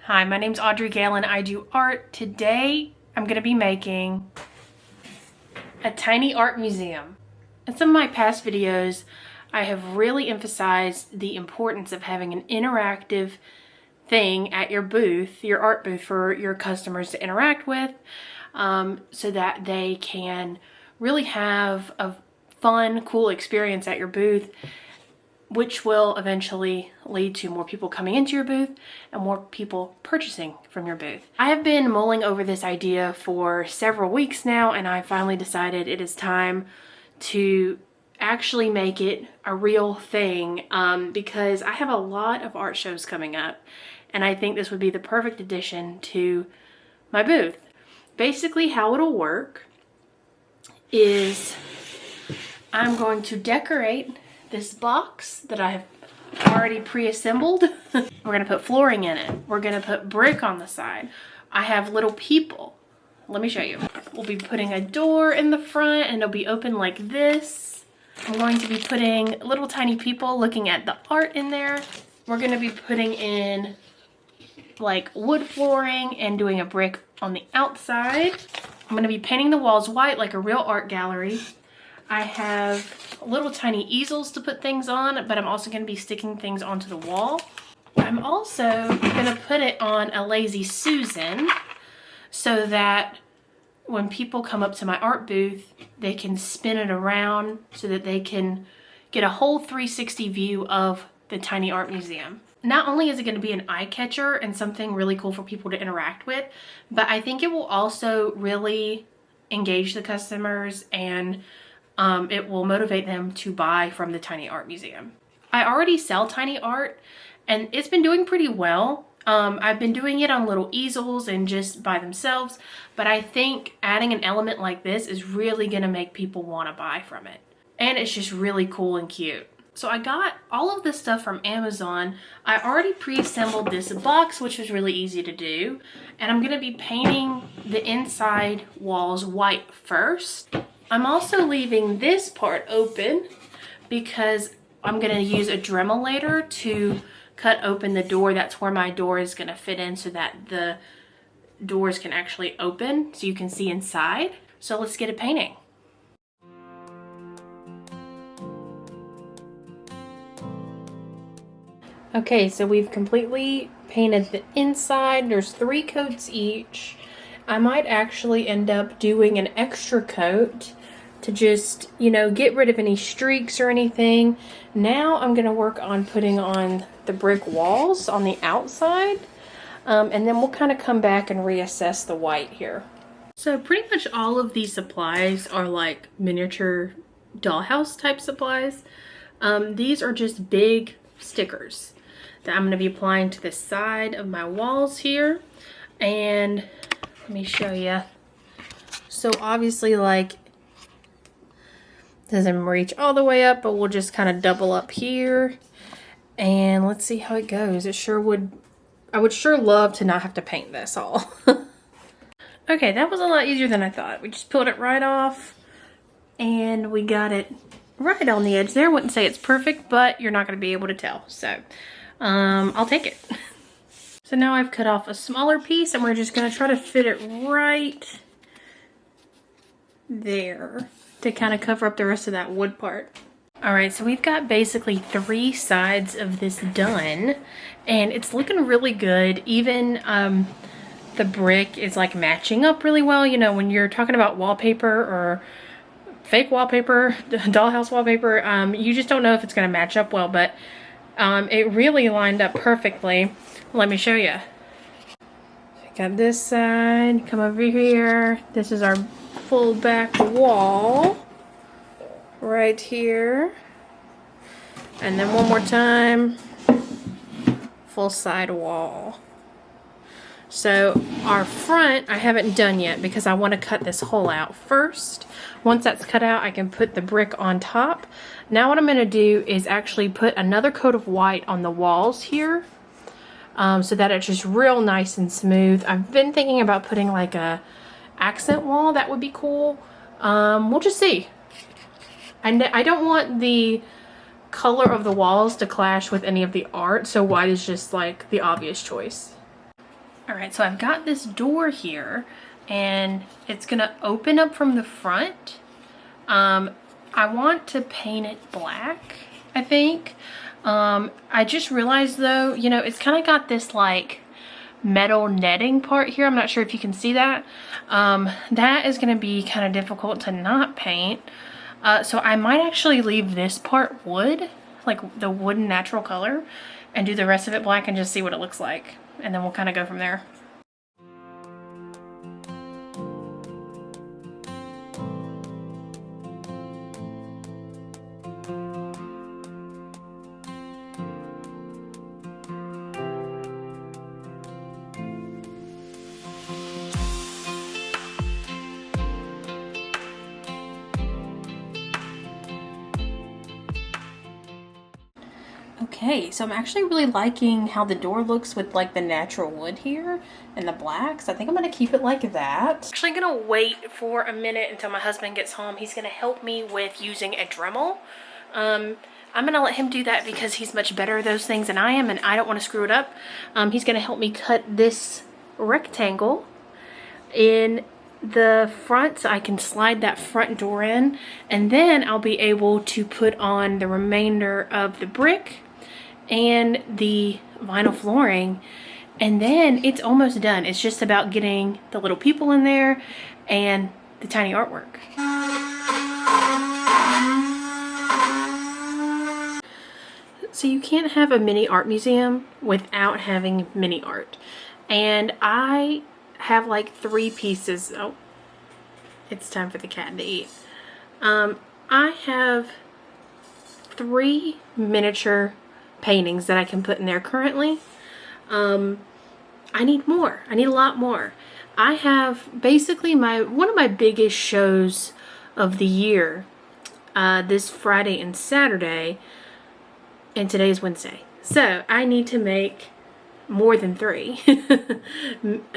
Hi, my name's AudreyGale and I do art. Today, I'm going to be making a tiny art museum. In some of my past videos, I have really emphasized the importance of having an interactive thing at your booth, your art booth, for your customers to interact with, so that they can really have a fun, cool experience at your booth, which will eventually lead to more people coming into your booth and more people purchasing from your booth. I have been mulling over this idea for several weeks now, and I finally decided it is time to actually make it a real thing, because I have a lot of art shows coming up, and I think this would be the perfect addition to my booth. Basically, how it'll work is I'm going to decorate this box that I have already pre-assembled. We're gonna put flooring in it. We're gonna put brick on the side. I have little people. Let me show you. We'll be putting a door in the front and it'll be open like this. I'm going to be putting little tiny people looking at the art in there. We're gonna be putting in like wood flooring and doing a brick on the outside. I'm gonna be painting the walls white like a real art gallery. I have little tiny easels to put things on, but I'm also going to be sticking things onto the wall. I'm also going to put it on a Lazy Susan so that when people come up to my art booth, they can spin it around so that they can get a whole 360 view of the tiny art museum. Not only is it going to be an eye catcher and something really cool for people to interact with, but I think it will also really engage the customers and it will motivate them to buy from the tiny art museum. I already sell tiny art and it's been doing pretty well. I've been doing it on little easels and just by themselves, but I think adding an element like this is really gonna make people want to buy from it. And it's just really cool and cute. So I got all of this stuff from Amazon. I already pre-assembled this box, which was really easy to do. And I'm gonna be painting the inside walls white first. I'm also leaving this part open because I'm going to use a Dremel later to cut open the door. That's where my door is going to fit in so that the doors can actually open so you can see inside. So let's get it painting. Okay, so we've completely painted the inside. There's 3 coats each. I might actually end up doing an extra coat to just, you know, get rid of any streaks or anything. Now I'm going to work on putting on the brick walls on the outside, and then we'll kind of come back and reassess the white here. So pretty much all of these supplies are like miniature dollhouse type supplies. These are just big stickers that I'm going to be applying to the side of my walls here. And let me show you. So obviously, like, doesn't reach all the way up, but we'll just kind of double up here. And let's see how it goes. I would sure love to not have to paint this all. Okay, that was a lot easier than I thought. We just pulled it right off and we got it right on the edge there. I wouldn't say it's perfect, but you're not going to be able to tell. So I'll take it. So now I've cut off a smaller piece and we're just going to try to fit it right there to kind of cover up the rest of that wood part. Alright, so we've got basically 3 sides of this done and it's looking really good. Even the brick is like matching up really well. You know, when you're talking about wallpaper or fake wallpaper, dollhouse wallpaper, you just don't know if it's going to match up well, but it really lined up perfectly. Let me show you. Got this side, come over here. This is our full back wall right here. And then one more time, full side wall. So our front, I haven't done yet because I want to cut this hole out first. Once that's cut out, I can put the brick on top. Now what I'm going to do is actually put another coat of white on the walls here. So that it's just real nice and smooth. I've been thinking about putting like a accent wall. That would be cool. We'll just see. I don't want the color of the walls to clash with any of the art, so white is just like the obvious choice. All right, so I've got this door here and it's gonna open up from the front. I want to paint it black, I think. I just realized though, you know, it's kind of got this like metal netting part here. I'm not sure if you can see that. That is gonna be kind of difficult to not paint. So I might actually leave this part wood, like the wooden natural color, and do the rest of it black and just see what it looks like. And then we'll kind of go from there. Okay, so I'm actually really liking how the door looks with like the natural wood here and the blacks. I think I'm gonna keep it like that. Actually gonna wait for a minute until my husband gets home. He's gonna help me with using a Dremel. I'm gonna let him do that because he's much better at those things than I am and I don't want to screw it up. He's gonna help me cut this rectangle in the front so I can slide that front door in, and then I'll be able to put on the remainder of the brick and the vinyl flooring, and then it's almost done. It's just about getting the little people in there and the tiny artwork. So you can't have a mini art museum without having mini art, and I have like 3 pieces. Oh, it's time for the cat to eat. I have 3 miniature paintings that I can put in there currently. I need more. I need a lot more. I have basically one of my biggest shows of the year this Friday and Saturday, and today is Wednesday. So I need to make more than 3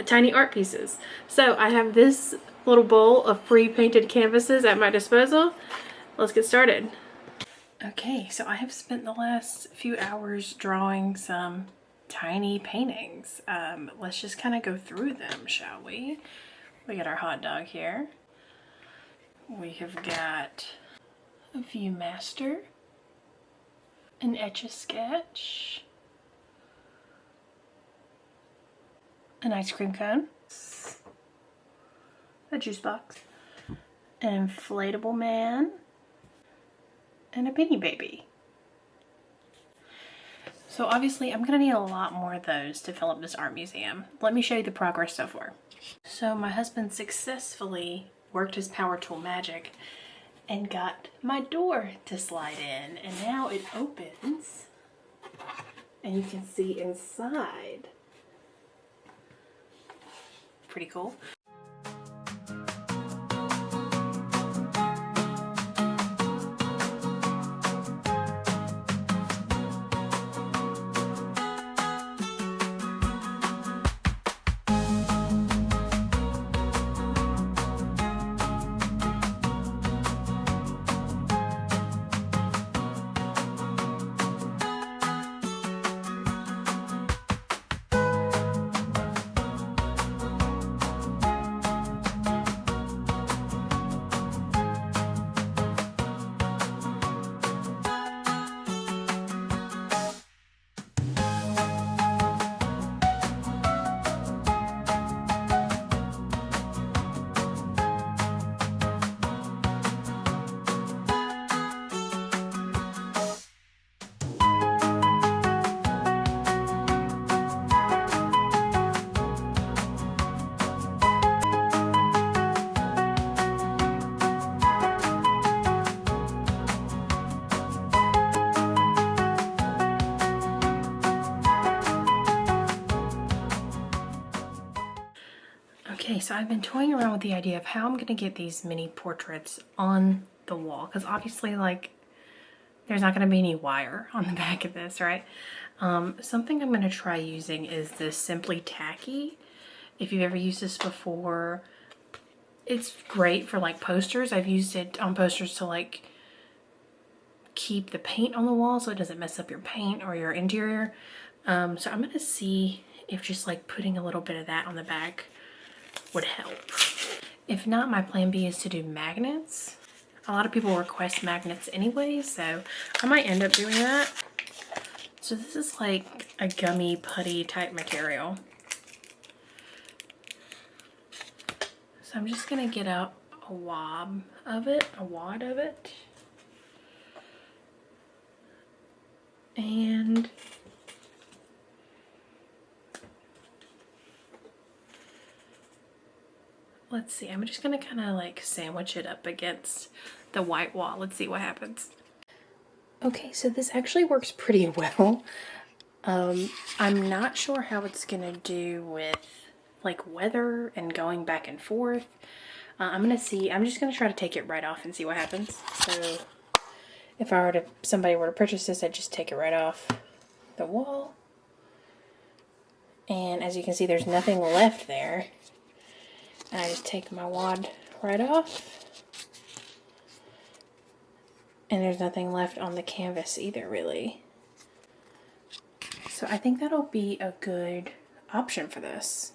tiny art pieces. So I have this little bowl of pre-painted canvases at my disposal. Let's get started. Okay, so I have spent the last few hours drawing some tiny paintings. Let's just kind of go through them, shall we? We got our hot dog here. We have got a Viewmaster, an Etch-a-Sketch, an ice cream cone, a juice box, an inflatable man, and a Beanie Baby. So obviously I'm gonna need a lot more of those to fill up this art museum. Let me show you the progress so far. So my husband successfully worked his power tool magic and got my door to slide in, and now it opens and you can see inside. Pretty cool. Okay, so I've been toying around with the idea of how I'm going to get these mini portraits on the wall, because obviously, like, there's not going to be any wire on the back of this, right? Something I'm going to try using is this Simply Tacky. If you've ever used this before, it's great for like posters. I've used it on posters to like keep the paint on the wall so it doesn't mess up your paint or your interior. So I'm going to see if just like putting a little bit of that on the back would help. If not, my plan B is to do magnets. A lot of people request magnets anyway, so I might end up doing that. So this is like a gummy putty type material. So I'm just gonna get out a wad of it. And let's see, I'm just gonna kind of like sandwich it up against the white wall. Let's see what happens. Okay, so this actually works pretty well. I'm not sure how it's gonna do with like weather and going back and forth. I'm just gonna try to take it right off and see what happens. So if somebody were to purchase this, I'd just take it right off the wall. And as you can see, there's nothing left there. And I just take my wad right off. And there's nothing left on the canvas either, really. So I think that'll be a good option for this.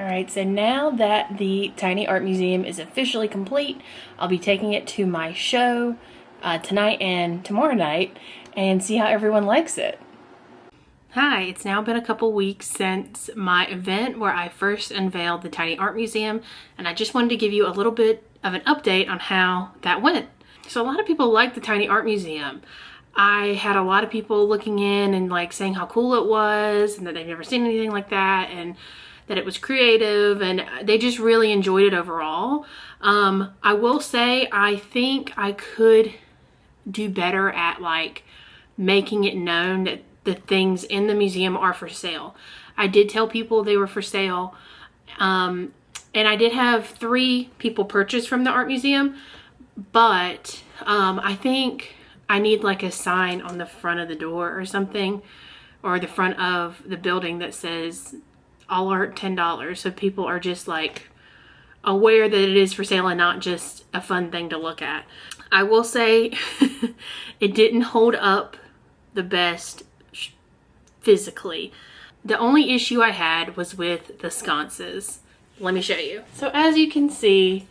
Alright, so now that the Tiny Art Museum is officially complete, I'll be taking it to my show tonight and tomorrow night and see how everyone likes it. Hi, it's now been a couple weeks since my event where I first unveiled the Tiny Art Museum, and I just wanted to give you a little bit of an update on how that went. So a lot of people like the Tiny Art Museum. I had a lot of people looking in and like saying how cool it was and that they've never seen anything like that and that it was creative, and they just really enjoyed it overall. I will say I think I could do better at like making it known that the things in the museum are for sale. I did tell people they were for sale, and I did have 3 people purchase from the art museum, but I think I need like a sign on the front of the door or something, or the front of the building that says all art $10, so people are just like aware that it is for sale and not just a fun thing to look at. I will say it didn't hold up the best physically. The only issue I had was with the sconces. Let me show you. So as you can see,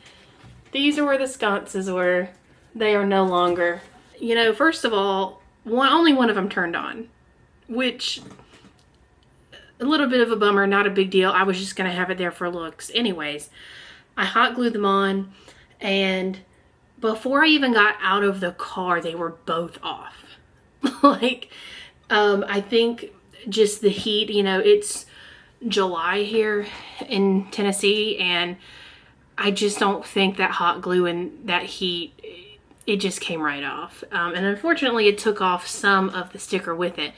these are where the sconces were. They are no longer. You know, first of all, only one of them turned on, which a little bit of a bummer, not a big deal. I was just gonna have it there for looks. Anyways, I hot glued them on, and before I even got out of the car, they were both off. Like, I think just the heat, you know, it's July here in Tennessee, and I just don't think that hot glue and that heat, it just came right off. And unfortunately, it took off some of the sticker with it.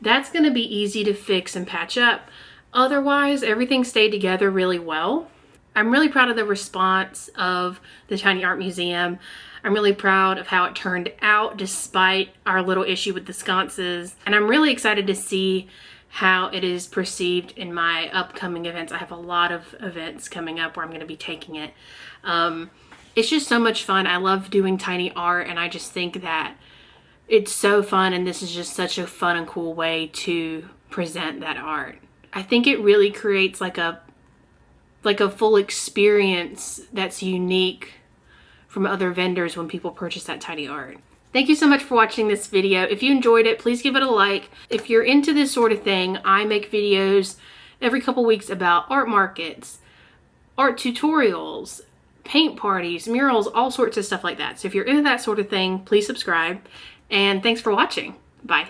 That's gonna be easy to fix and patch up. Otherwise, everything stayed together really well. I'm really proud of the response of the Tiny Art Museum. I'm really proud of how it turned out despite our little issue with the sconces. And I'm really excited to see how it is perceived in my upcoming events. I have a lot of events coming up where I'm gonna be taking it. It's just so much fun. I love doing tiny art, and I just think that it's so fun, and this is just such a fun and cool way to present that art. I think it really creates like a full experience that's unique from other vendors when people purchase that tiny art. Thank you so much for watching this video. If you enjoyed it, please give it a like. If you're into this sort of thing, I make videos every couple weeks about art markets, art tutorials, paint parties, murals, all sorts of stuff like that. So if you're into that sort of thing, please subscribe. And thanks for watching. Bye.